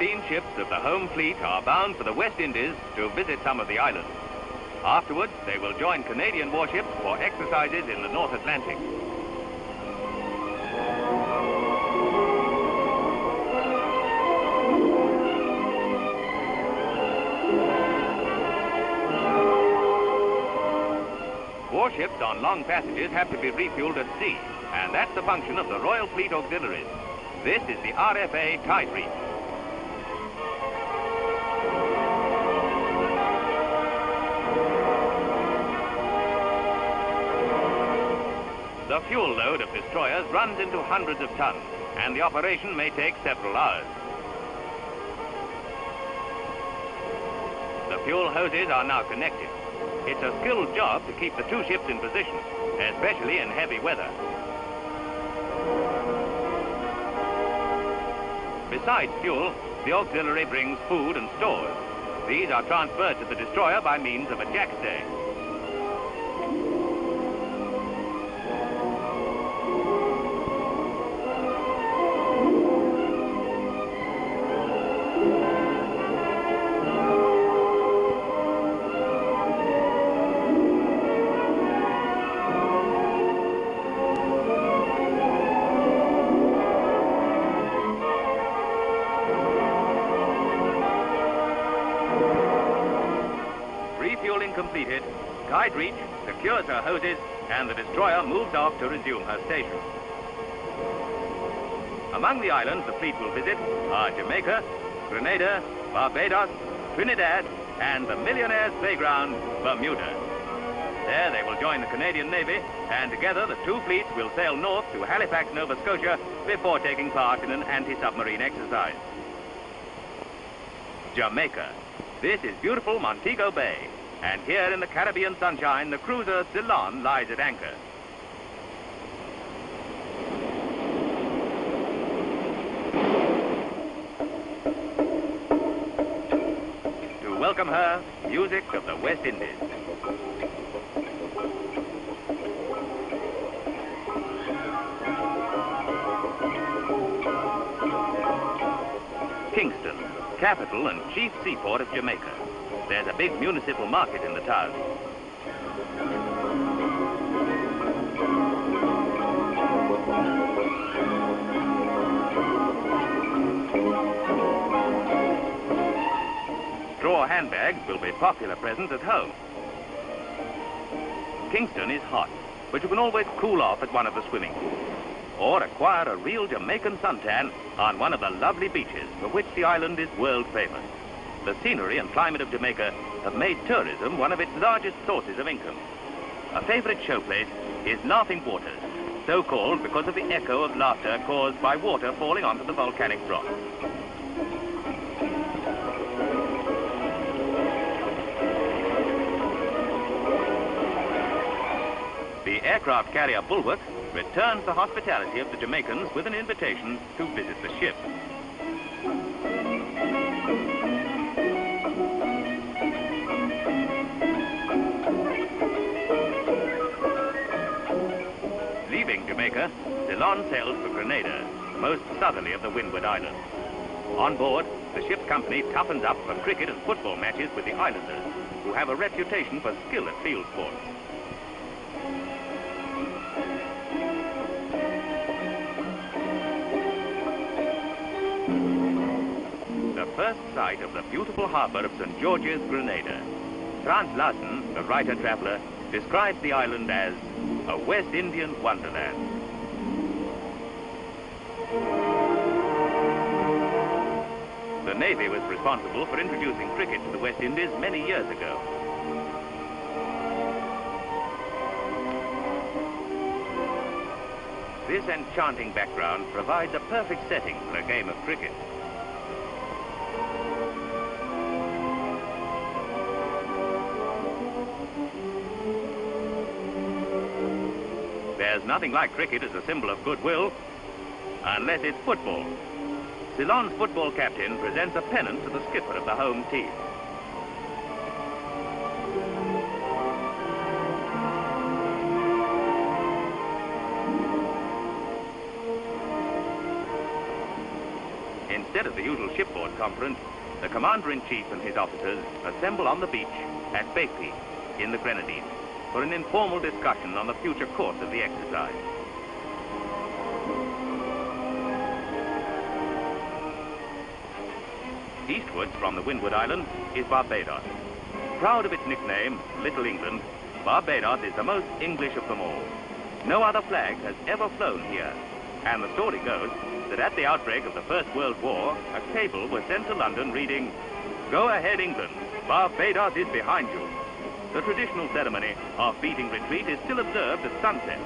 15 ships of the home fleet are bound for the West Indies to visit some of the islands. Afterwards, they will join Canadian warships for exercises in the North Atlantic. Warships on long passages have to be refueled at sea, and that's the function of the Royal Fleet Auxiliaries. This is the RFA Tide Reach. The fuel load of destroyers runs into hundreds of tons, and the operation may take several hours. The fuel hoses are now connected. It's a skilled job to keep the two ships in position, especially in heavy weather. Besides fuel, the auxiliary brings food and stores. These are transferred to the destroyer by means of a jackstay. Refueling completed, Tide Reach secures her hoses and the destroyer moves off to resume her station. Among the islands the fleet will visit are Jamaica, Grenada, Barbados, Trinidad, and the millionaire's playground, Bermuda. There they will join the Canadian Navy, and together the two fleets will sail north to Halifax, Nova Scotia, before taking part in an anti-submarine exercise. Jamaica. This is beautiful Montego Bay, and here in the Caribbean sunshine, the cruiser Ceylon lies at anchor. To welcome her, music of the West Indies. Kingston, capital and chief seaport of Jamaica. There's a big municipal market in the town. Straw handbags will be popular presents at home. Kingston is hot, but you can always cool off at one of the swimming pools, or acquire a real Jamaican suntan on one of the lovely beaches for which the island is world famous. The scenery and climate of Jamaica have made tourism one of its largest sources of income. A favorite showplace is Laughing Waters, so called because of the echo of laughter caused by water falling onto the volcanic rock. The aircraft carrier Bulwark returns the hospitality of the Jamaicans with an invitation to visit the ship. Leaving Jamaica, Ceylon sails for Grenada, the most southerly of the Windward Islands. On board, the ship's company toughens up for cricket and football matches with the islanders, who have a reputation for skill at field sports. The first sight of the beautiful harbor of St. George's, Grenada. Frans Larsen, the writer-traveler, describes the island as a West Indian wonderland. The Navy was responsible for introducing cricket to the West Indies many years ago. This enchanting background provides a perfect setting for a game of cricket. There's nothing like cricket as a symbol of goodwill, unless it's football. Ceylon's football captain presents a pennant to the skipper of the home team. In Instead of the usual shipboard conference, the Commander-in-Chief and his officers assemble on the beach at Bacquet in the Grenadines for an informal discussion on the future course of the exercise. Eastwards from the Windward Islands is Barbados. Proud of its nickname, Little England, Barbados is the most English of them all. No other flag has ever flown here, and the story goes that at the outbreak of the First World War, a cable was sent to London reading, "Go ahead, England, Barbados is behind you." The traditional ceremony of beating retreat is still observed at sunset.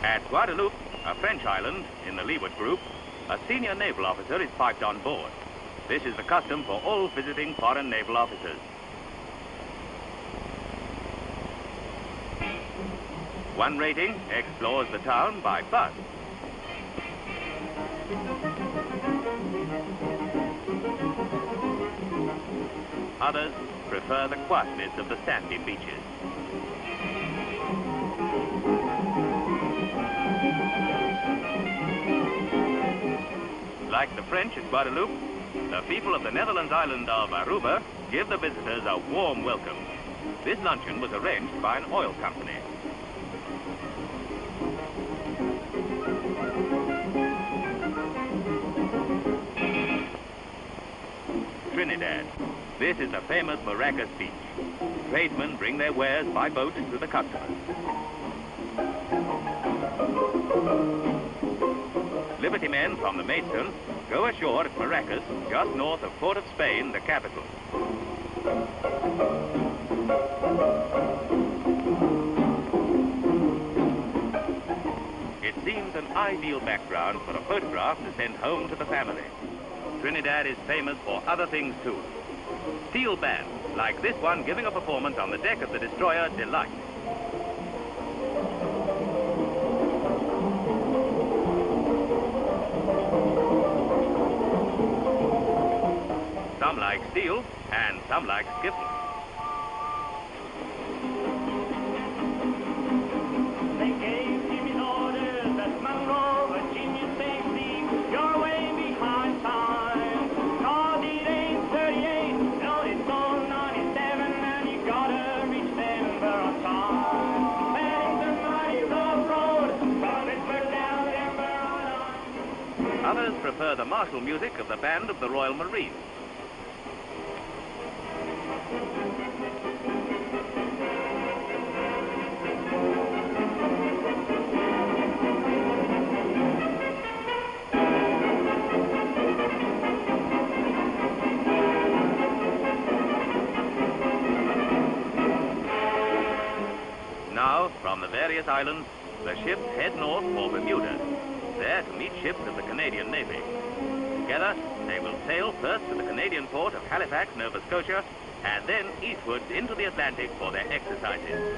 At Guadeloupe, a French island in the Leeward group, a senior naval officer is piped on board. This is the custom for all visiting foreign naval officers. One rating explores the town by bus. Others prefer the quietness of the sandy beaches. Like the French at Guadeloupe, the people of the Netherlands island of Aruba give the visitors a warm welcome. This luncheon was arranged by an oil company. Trinidad. This is the famous Maracas beach. Tradesmen bring their wares by boat to the customers. Liberty men from the Maidstone go ashore at Maracas, just north of Port of Spain, the capital. It seems an ideal background for a photograph to send home to the family. Trinidad is famous for other things too. Steel bands, like this one giving a performance on the deck of the destroyer Delight. Some like steel, and some like skipping. They gave him his orders at Monroe, Virginia, safety, you're way behind time. 'Cause it ain't 38, no, it's all 97, and you gotta reach Denver on time. Bennington mighty rough road, but it's put down Denver on. Others prefer the martial music of the band of the Royal Marines. Now, from the various islands, the ships head north for Bermuda, there to meet ships of the Canadian Navy. Together, they will sail first to the Canadian port of Halifax, Nova Scotia, and then eastwards into the Atlantic for their exercises.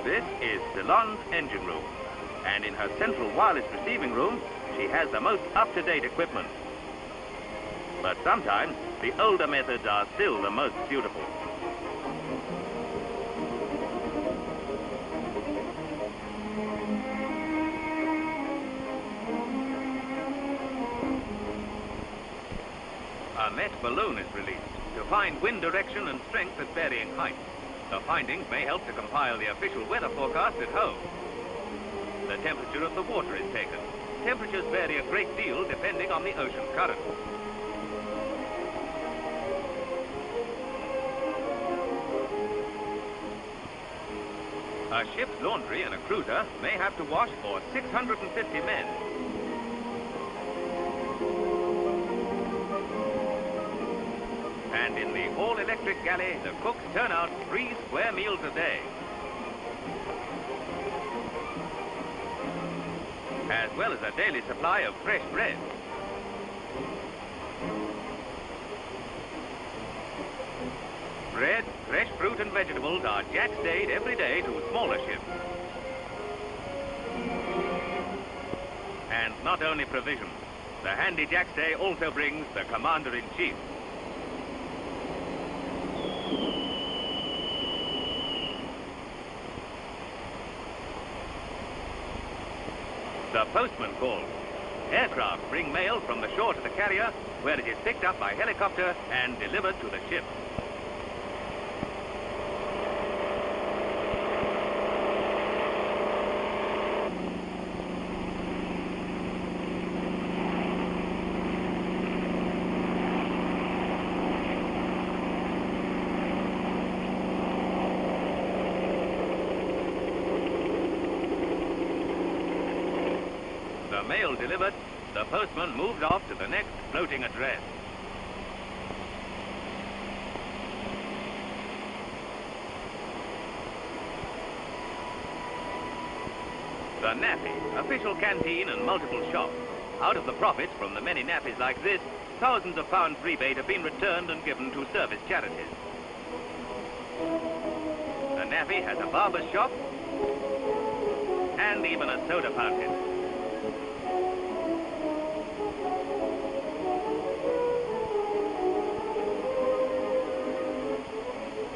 This is Ceylon's engine room, and in her central wireless receiving room, she has the most up-to-date equipment. But sometimes, the older methods are still the most suitable. A Met balloon is released to find wind direction and strength at varying heights. The findings may help to compile the official weather forecast at home. The temperature of the water is taken. Temperatures vary a great deal depending on the ocean current. A ship's laundry in a cruiser may have to wash for 650 men. And in the all-electric galley, the cooks turn out 3 square meals a day. as well as a daily supply of fresh bread. Bread, fresh fruit and vegetables are jack-stayed every day to smaller ships. And not only provisions, the handy jackstay also brings the Commander-in-Chief. The postman calls. Aircraft bring mail from the shore to the carrier, where it is picked up by helicopter and delivered to the ship. The mail delivered, the postman moved off to the next floating address. The Nappy, official canteen and multiple shops. Out of the profits from the many nappies like this, thousands of pounds rebate have been returned and given to service charities. The Nappy has a barber's shop and even a soda fountain.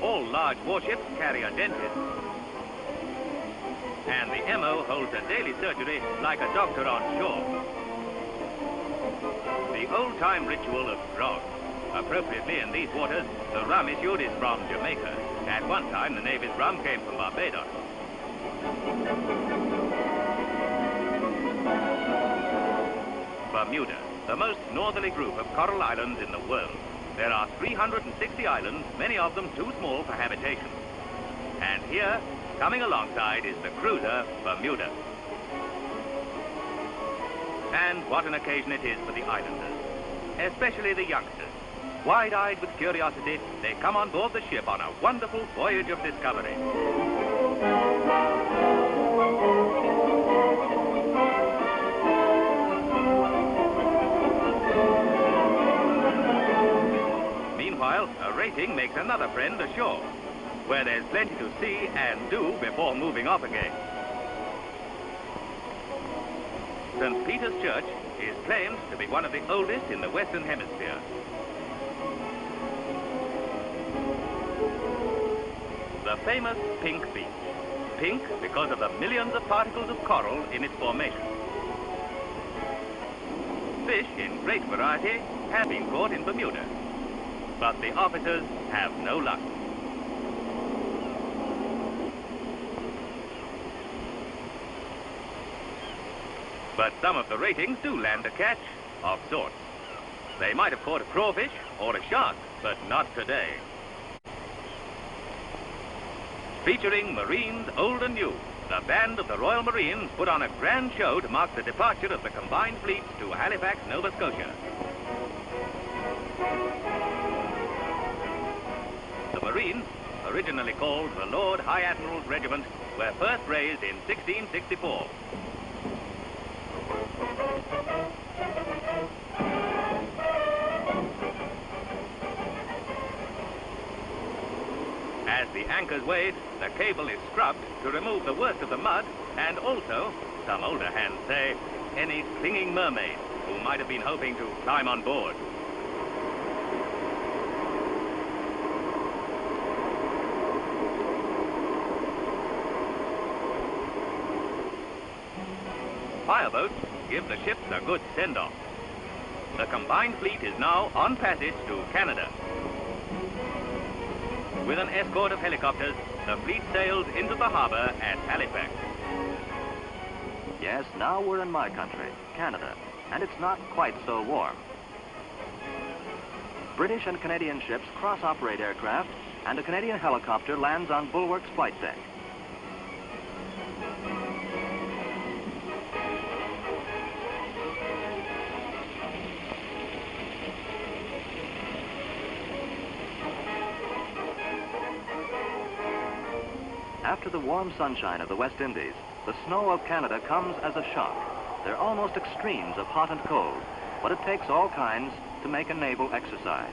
All large warships carry a dentist. And the MO holds a daily surgery like a doctor on shore. The old-time ritual of grog. Appropriately in these waters, the rum issued is from Jamaica. At one time, the Navy's rum came from Barbados. Bermuda, the most northerly group of coral islands in the world. There are 360 islands, many of them too small for habitation. And here, coming alongside, is the cruiser Bermuda. And what an occasion it is for the islanders, especially the youngsters. Wide-eyed with curiosity, they come on board the ship on a wonderful voyage of discovery. Meanwhile, a rating makes another friend ashore, where there's plenty to see and do before moving off again. St. Peter's Church is claimed to be one of the oldest in the Western Hemisphere. The famous Pink Beach. Pink because of the millions of particles of coral in its formation. Fish in great variety have been caught in Bermuda, but the officers have no luck. But some of the ratings do land a catch of sorts. They might have caught a crawfish or a shark, but not today. Featuring Marines old and new, the band of the Royal Marines put on a grand show to mark the departure of the combined fleets to Halifax, Nova Scotia. The Marines, originally called the Lord High Admiral's Regiment, were first raised in 1664. As the anchors weighed, the cable is scrubbed to remove the worst of the mud and also, some older hands say, any clinging mermaid who might have been hoping to climb on board. Fireboats give the ships a good send-off. The combined fleet is now on passage to Canada. With an escort of helicopters, the fleet sails into the harbor at Halifax. Yes, now we're in my country, Canada, and it's not quite so warm. British and Canadian ships cross-operate aircraft, and a Canadian helicopter lands on Bulwark's flight deck. After the warm sunshine of the West Indies, the snow of Canada comes as a shock. They're almost extremes of hot and cold, but it takes all kinds to make a naval exercise.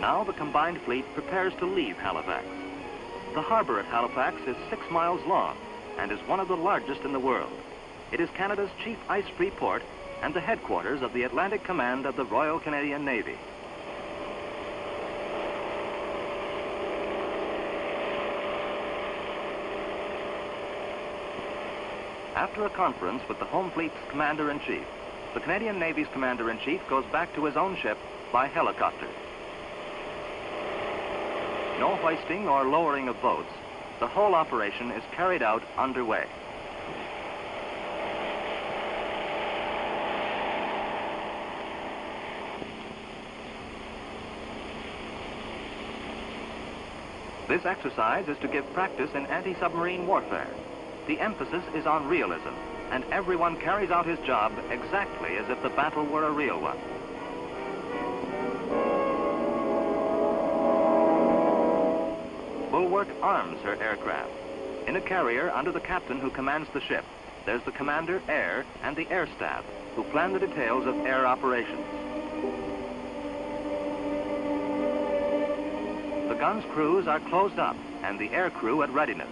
Now the combined fleet prepares to leave Halifax. The harbor at Halifax is 6 miles long and is one of the largest in the world. It is Canada's chief ice-free port and the headquarters of the Atlantic Command of the Royal Canadian Navy. After a conference with the Home Fleet's Commander-in-Chief, the Canadian Navy's Commander-in-Chief goes back to his own ship by helicopter. No hoisting or lowering of boats. The whole operation is carried out underway. This exercise is to give practice in anti-submarine warfare. The emphasis is on realism, and everyone carries out his job exactly as if the battle were a real one. Bulwark arms her aircraft. In a carrier under the captain who commands the ship, there's the commander air and the air staff who plan the details of air operations. The guns' crews are closed up and the air crew at readiness.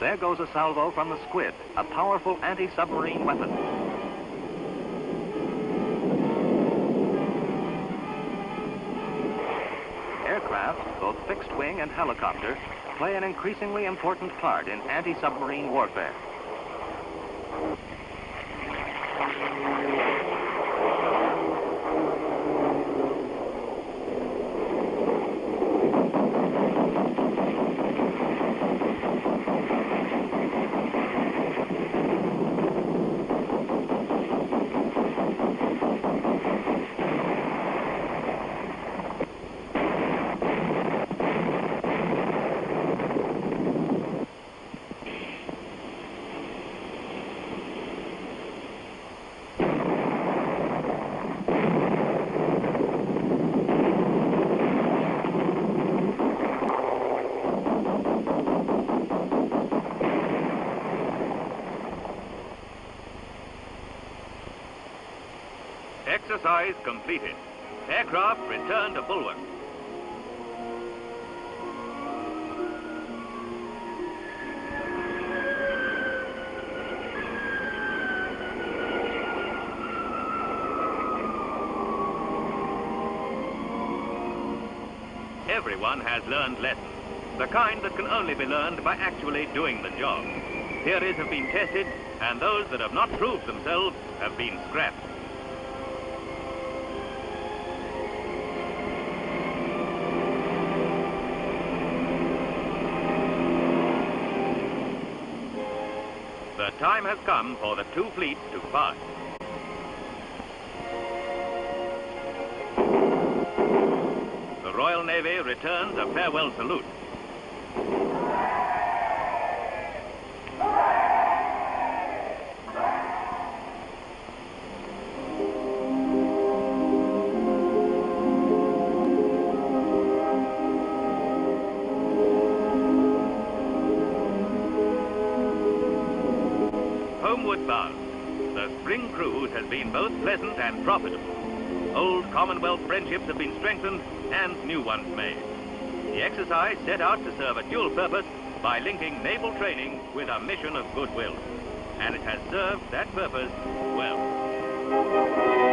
There goes a salvo from the Squid, a powerful anti-submarine weapon. Aircraft, both fixed wing and helicopter, play an increasingly important part in anti-submarine warfare. Exercise completed. Aircraft return to Bulwark. Everyone has learned lessons, the kind that can only be learned by actually doing the job. Theories have been tested, and those that have not proved themselves have been scrapped. The time has come for the two fleets to part. The Royal Navy returns a farewell salute. Homeward bound, the spring cruise has been both pleasant and profitable. Old Commonwealth friendships have been strengthened and new ones made. The exercise set out to serve a dual purpose by linking naval training with a mission of goodwill. And it has served that purpose well.